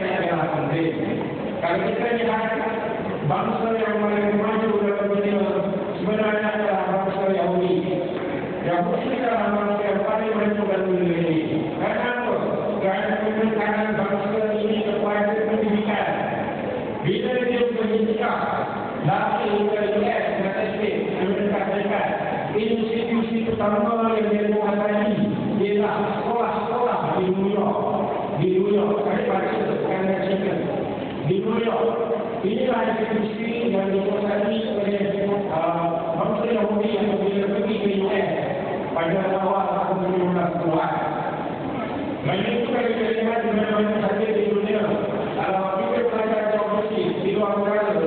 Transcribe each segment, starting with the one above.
adalah penting. Kalau kita lihat bangsa yang paling maju dalam dunia sebenarnya adalah bangsa Yahudi. Yahudi adalah bangsa yang paling maju dalam dunia ini. Karena apa? Kerana pemerintahan bangsa ini kepada pendidikan. Bila dia pendidikan, lari ke US, United States, Amerika Serikat, institusi pertama yang dia menguasai ialah sekolah-sekolah di New York. Di New York, saya baca kerana cerita. Di New York, inilah institusi yang dikuasai oleh bangsa Yahudi yang bila pergi ke US pada awal tahun 1910-an. Menunjukkan kejadian di mana-mana saja di dunia. Kalau kita belajar geografi di luar negara,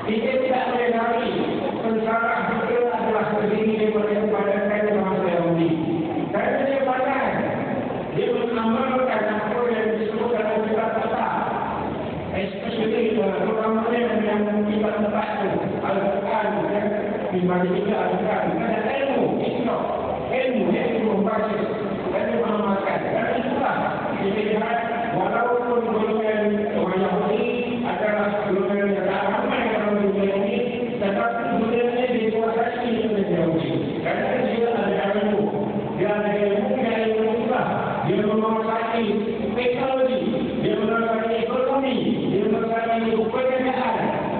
kita tidak boleh lari. Pensarah kita adalah terdiri daripada kain bangsa Yahudi. Kerana dia pandai, dia mengamalkan apa yang disebut dalam kitab-kitab. Especially terutamanya yang kita tempat itu, Al-Quran, dibagi kita Al-Quran. Ada ilmu membaca, ilmu mengamalkan. Dan itulah dilihat walaupun golongan orang Yahudi adalah golongan yang ramai dalam dunia ini, tetapi dunia ini dikuasai oleh Yahudi. Kerana dia ada ilmu, dia ada ilmu itulah. Dia menguasai teknologi, dia menguasai ekonomi, dia menguasai perniagaan,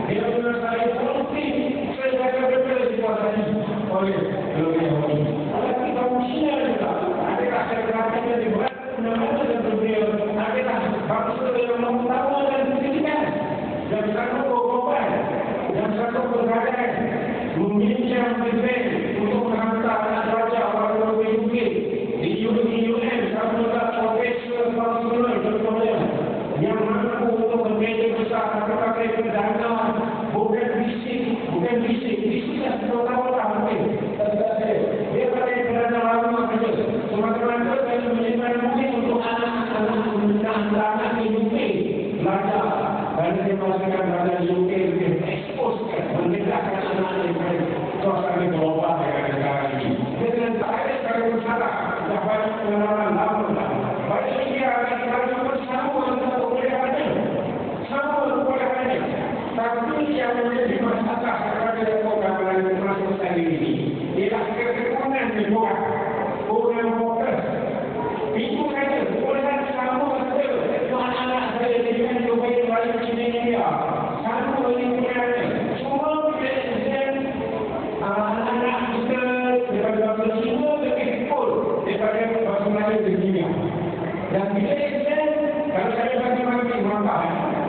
dia menguasai politik, segala-galanya dikuasai oleh golongan Yahudi. Tetapi manusia juga adakah segala-galanya dibuat nama-nama dan dunia, adakah bangsa yang mengutamakan pendidikan dan satu kekompakan dan satu pergerakan meminjam duit untuk menghantar anak raja orang luar UK di UN satu profesor konsuler contohnya yang mampu untuk menjadi besar pakai perdana bukan bisik yang terutama mungkin dia pakai perdana lama saja semakin saya menyimpan mungkin untuk anak-anak di UK belajar dan dia memastikan belajar di UK lebih eksposkan mendekatkan anak-anak dari suasana global yang ada sekarang ini dengan saya sekarang bersalah dah banyak pengalaman lama banyak dia akan selalu sama dengan kebolehannya tapi yang menjadi masalah kepada orang termasuk saya ini ialah kekurangan dibuat orang fokus itu saja kebolehan sama betul anak-anak saya dengan Dubai balik ke Indonesia sama lingkungannya semua kita anak-anak kita daripada bahasa Cina lebih full daripada bahasa Melayu di dunia dan bila kita kalau saya bagi-bagi maka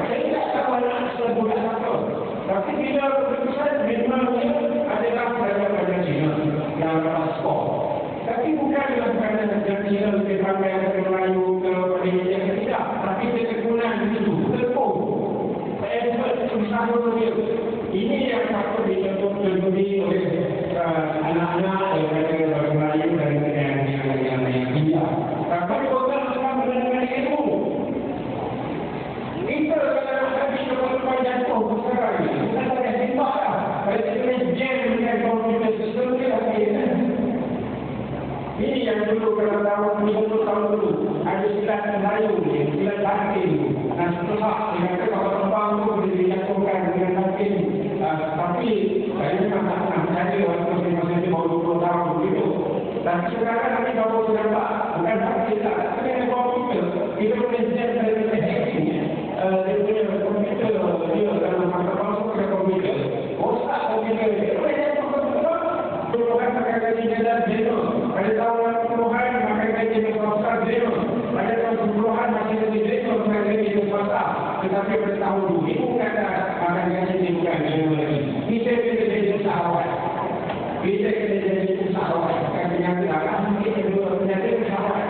saya tak tahu anak saya budak apa tapi bila keputusan memangnya adalah pada Cina yang paspor tapi bukan dalam keadaan Cina lebih ramai ke Melayu ke Indonesia tidak tapi kekurangan itu betul saya buat susah dia ini yang patut dicontoh-contohi oleh anak-anak daripada Melayu dan yang India. Tapi orang akan mendengar ilmu. Kita kalau habis lepas jatuh sekarang ini, kita tak simak lah. Kalau kita jam dengan komputer sistem dia tak kena. Ini yang dulu kalau tahun 50 tahun dulu ada silat Melayu ni, silat Hakim. Dan setelah dengan kapal-kapal itu dijatuhkan dengan Hakim. Tapi saya tak ada waktu masih baru 20 tahun begitu. Dan sekarang kami baru nampak bukan Hakim tak, tapi dengan komputer kita boleh jam dari Hakim. Dia punya komputer dia dalam masa masuk ke komputer. Rosak komputer dia. Boleh jatuh komputer. Puluhan pakai gaji jalan zero. Pada tahun 60-an pakai gaji swasta zero. Pada tahun 10-an masih gaji zero pakai gaji swasta. Tetapi pada tahun 2000 kata pakai gaji ini bukan zero lagi. Kita kena jadi usahawan. Kita kena jadi usahawan. Bukan penyakit kita dua penyakit usahawan.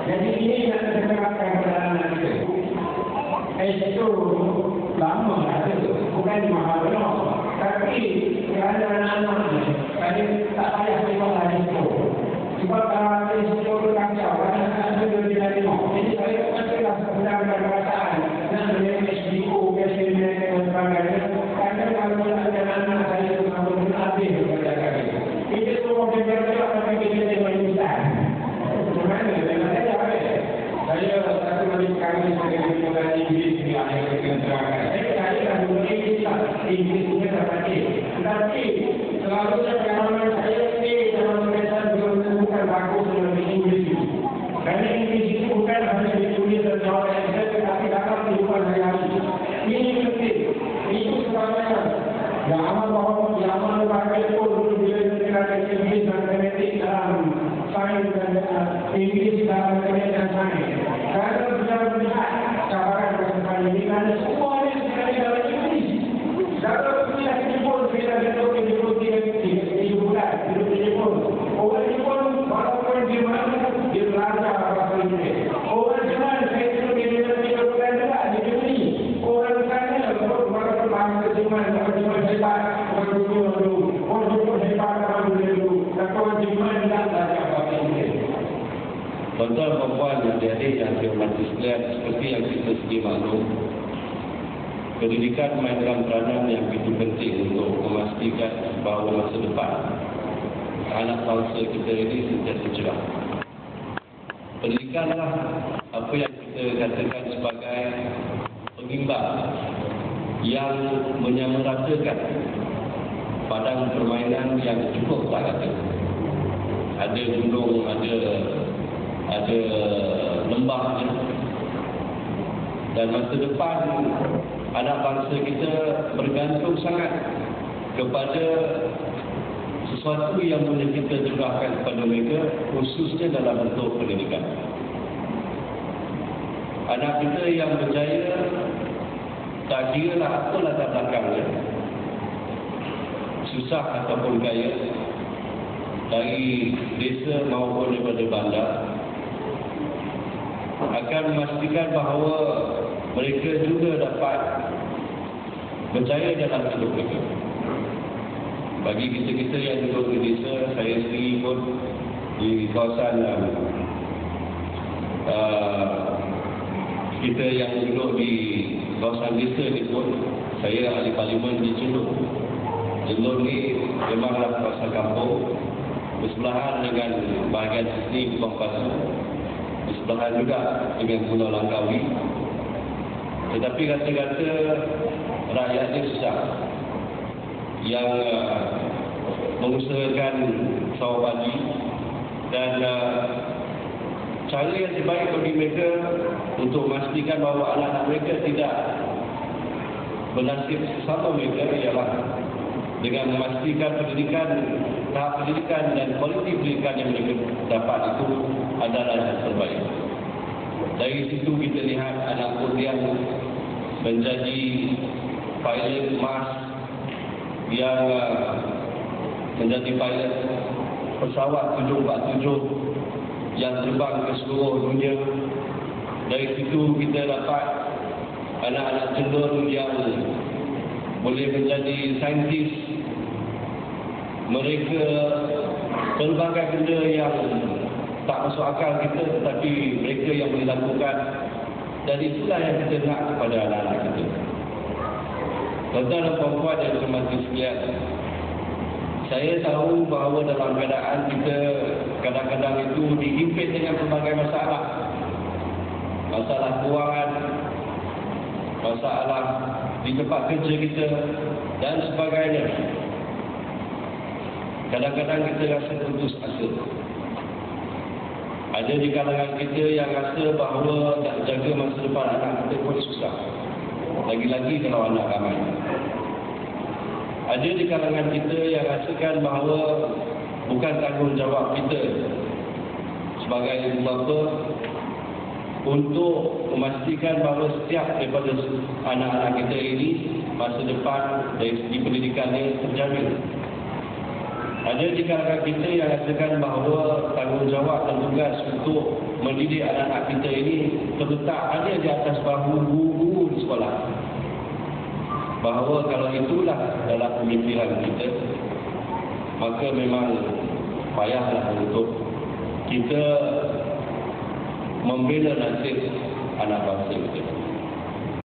Jadi ini yang kita terapkan kepada anak kita. Itu lama ada. Bukan mahal benar. Tapi kerana anak-anak saya tak payah tengok lagi itu. Sebab kalau itu kacau, anak-anak itu tidak tengok. Jadi saya katalah sebenarnya perasaan nak menjadi SDO, biasanya dan sebagainya. Kerana kalau anak-anak saya itu sama habis kepada kami. Kita semua berjaya tapi kita tidak menyusahkan. Bagaimana? Dengan saya apa? Saya satu sampai sekarang ni saya dengan Inggeris ni ada yang kena terangkan. Saya percaya dah dunia Islam, Inggeris punya dah mati. Tetapi selalunya pengalaman saya ni dalam tulisan bukan bagus dengan Inggeris itu. Kerana Inggeris itu bukan hanya ditulis dan jawab answer, tetapi dalam kehidupan hari-hari. Ini penting. Itu sebabnya zaman bahagia pun dulu bila kita Inggeris dan matematik dalam sains dan Inggeris dalam matematik dan sains. Kerana bicara melihat cabaran persoalan ini, kerana semua ini sekali dalam Inggeris. Kalau kita Jepun, kita hidup di bulan, hidup di Jepun. Orang Jepun, walaupun di mana, dia belajar bahasa Inggeris. Orang Jerman, saya hidup di bulan juga, di Germany. Orang sana, walaupun bahasa Jerman, orang Jerman hebat, orang Jepun dulu. Orang Jepun hebat, orang dulu. Tapi orang Jerman tidak belajar bahasa Inggeris. Tuan-tuan dan puan adik-adik yang dihormati sekalian, seperti yang kita sedia maklum, pendidikan memainkan peranan yang begitu penting untuk memastikan bahawa masa depan anak bangsa kita ini sentiasa cerah. Pendidikanlah apa yang kita katakan sebagai pengimbang yang menyamaratakan padang permainan yang cukup tak kata. Ada gunung, ada lembahnya. Dan masa depan anak bangsa kita bergantung sangat kepada sesuatu yang boleh kita curahkan kepada mereka, khususnya dalam bentuk pendidikan. Anak kita yang berjaya, tak kira lah apa latar belakangnya, susah ataupun kaya, dari desa maupun daripada bandar, akan memastikan bahawa mereka juga dapat berjaya dalam hidup mereka. Bagi kita-kita yang duduk di desa, saya sendiri pun di kawasan kita yang duduk di kawasan desa ni pun, saya ahli parlimen di Cenduk. Cenduk ni memanglah kawasan kampung, bersebelahan dengan bahagian sini Pulau Pasu, bersebelahan juga dengan Pulau Langkawi. Tetapi kata-kata rakyatnya susah, yang mengusahakan sawah padi, dan cara yang terbaik bagi mereka untuk memastikan bahawa anak-anak mereka tidak bernasib sesama mereka ialah dengan memastikan tahap pendidikan dan kualiti pendidikan yang mereka dapat itu adalah yang terbaik. Dari situ kita lihat anak pun yang menjadi pilot emas, yang menjadi pilot pesawat 747 yang terbang ke seluruh dunia. Dari situ kita dapat anak-anak cenderung yang boleh menjadi saintis. Mereka pelbagai benda yang tak masuk akal kita, tetapi mereka yang boleh lakukan. Dan itulah yang kita nak kepada anak-anak kita. Tuan-tuan dan puan-puan yang dihormati sekalian, saya tahu bahawa dalam keadaan kita kadang-kadang itu dihimpit dengan pelbagai masalah. Masalah kewangan, masalah di tempat kerja kita dan sebagainya. Kadang-kadang kita rasa putus asa. Ada di kalangan kita yang rasa bahawa nak jaga masa depan anak kita pun susah. Lagi-lagi kalau anak ramai. Ada di kalangan kita yang rasakan bahawa bukan tanggungjawab kita sebagai ibu bapa untuk memastikan bahawa setiap daripada anak-anak kita ini masa depan dari segi pendidikannya terjamin. Ada di kalangan kita yang rasakan bahawa tanggungjawab dan tugas untuk mendidik anak-anak kita ini terletak hanya di atas bahu guru di sekolah. Bahawa kalau itulah dalam pemikiran kita, maka memang payahlah untuk kita membela nasib anak bangsa kita.